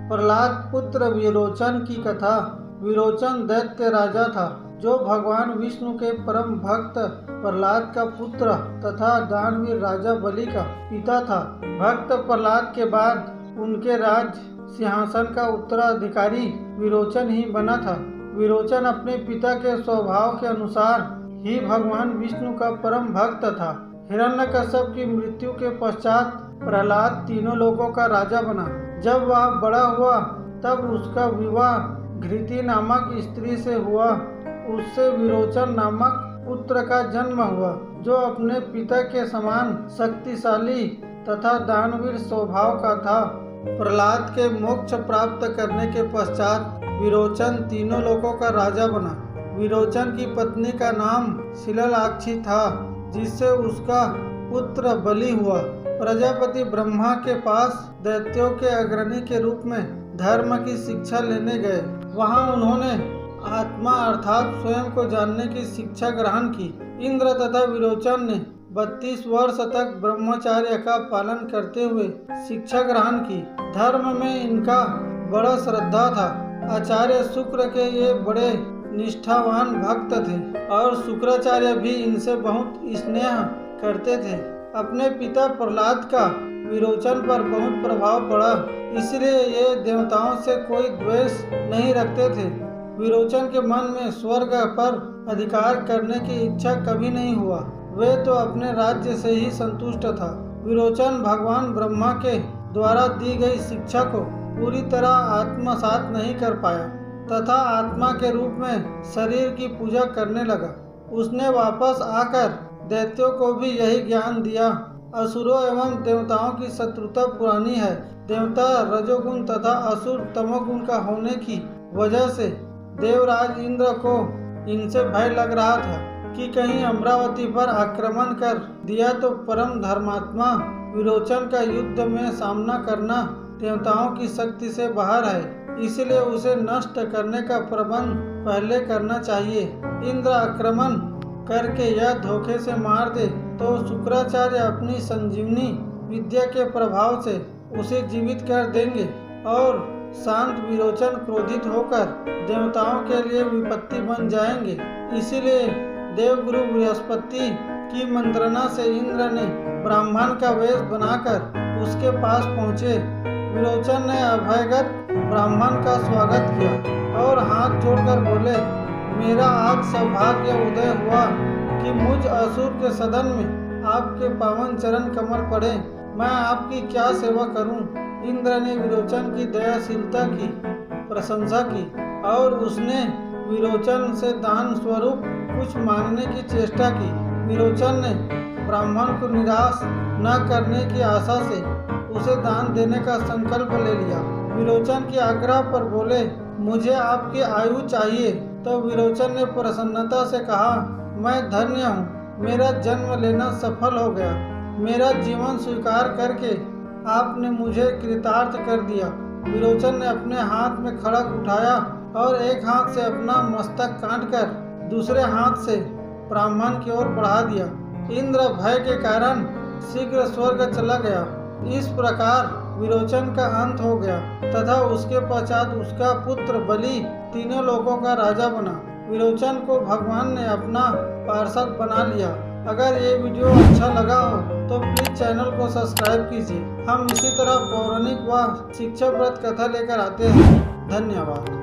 प्रहलाद पुत्र विरोचन की कथा। विरोचन दैत्य राजा था जो भगवान विष्णु के परम भक्त प्रहलाद का पुत्र तथा दानवीर राजा बलि का पिता था। भक्त प्रहलाद के बाद उनके राज सिंहासन का उत्तराधिकारी विरोचन ही बना था। विरोचन अपने पिता के स्वभाव के अनुसार ही भगवान विष्णु का परम भक्त था। हिरण्यकश्यप की मृत्यु के पश्चात प्रहलाद तीनों लोकों का राजा बना। जब वह बड़ा हुआ तब उसका विवाह घृति नामक स्त्री से हुआ। उससे विरोचन नामक पुत्र का जन्म हुआ जो अपने पिता के समान शक्तिशाली तथा दानवीर स्वभाव का था। प्रहलाद के मोक्ष प्राप्त करने के पश्चात विरोचन तीनों लोकों का राजा बना। विरोचन की पत्नी का नाम शिललाक्षी था जिससे उसका पुत्र बलि हुआ। प्रजापति ब्रह्मा के पास दैत्यों के अग्रणी के रूप में धर्म की शिक्षा लेने गए। वहां उन्होंने आत्मा अर्थात स्वयं को जानने की शिक्षा ग्रहण की। इंद्र तथा विरोचन ने 32 वर्ष तक ब्रह्मचर्य का पालन करते हुए शिक्षा ग्रहण की। धर्म में इनका बड़ा श्रद्धा था। आचार्य शुक्र के ये बड़े निष्ठावान भक्त थे और शुक्राचार्य भी इनसे बहुत स्नेह करते थे। अपने पिता प्रहलाद का विरोचन पर बहुत प्रभाव पड़ा, इसलिए ये देवताओं से कोई द्वेष नहीं रखते थे। विरोचन के मन में स्वर्ग पर अधिकार करने की इच्छा कभी नहीं हुआ। वे तो अपने राज्य से ही संतुष्ट था। विरोचन भगवान ब्रह्मा के द्वारा दी गई शिक्षा को पूरी तरह आत्मसात नहीं कर पाया तथा आत्मा के रूप में शरीर की पूजा करने लगा। उसने वापस आकर दैत्यों को भी यही ज्ञान दिया। असुरों एवं देवताओं की शत्रुता पुरानी है। देवता रजोगुण तथा असुर तमोगुण का होने की वजह से देवराज इंद्र को इनसे भय लग रहा था कि कहीं अमरावती पर आक्रमण कर दिया तो परम धर्मात्मा विरोचन का युद्ध में सामना करना देवताओं की शक्ति से बाहर है। इसलिए उसे नष्ट करने का प्रबंध पहले करना चाहिए। इंद्र आक्रमण करके या धोखे से मार दे तो शुक्राचार्य अपनी संजीवनी विद्या के प्रभाव से उसे जीवित कर देंगे और शांत विरोचन क्रोधित होकर देवताओं के लिए विपत्ति बन जाएंगे। इसीलिए देवगुरु बृहस्पति की मंत्रणा से इंद्र ने ब्राह्मण का वेश बनाकर उसके पास पहुँचे। विरोचन ने अभयगत ब्राह्मण का स्वागत किया और हाथ जोड़कर बोले, मेरा आज सौभाग्य उदय हुआ कि मुझ असुर के सदन में आपके पावन चरण कमल पड़े। मैं आपकी क्या सेवा करूं? इंद्र ने विरोचन की दयाशीलता की प्रशंसा की और उसने विरोचन से दान स्वरूप कुछ मांगने की चेष्टा की। विरोचन ने ब्राह्मण को निराश न करने की आशा से उसे दान देने का संकल्प ले लिया। विरोचन के आग्रह पर बोले, मुझे आपकी आयु चाहिए। तो विरोचन ने प्रसन्नता से कहा, मैं धन्य हूँ, मेरा जन्म लेना सफल हो गया। मेरा जीवन स्वीकार करके आपने मुझे कृतार्थ कर दिया। विरोचन ने अपने हाथ में खड़ग उठाया और एक हाथ से अपना मस्तक काटकर दूसरे हाथ से ब्राह्मण की ओर बढ़ा दिया। इंद्र भय के कारण शीघ्र स्वर्ग चला गया। इस प्रकार विरोचन का अंत हो गया तथा उसके पश्चात उसका पुत्र बलि तीनों लोकों का राजा बना। विरोचन को भगवान ने अपना पार्षद बना लिया। अगर ये वीडियो अच्छा लगा हो तो प्लीज चैनल को सब्सक्राइब कीजिए। हम इसी तरह पौराणिक व शिक्षाप्रद कथा लेकर आते हैं। धन्यवाद।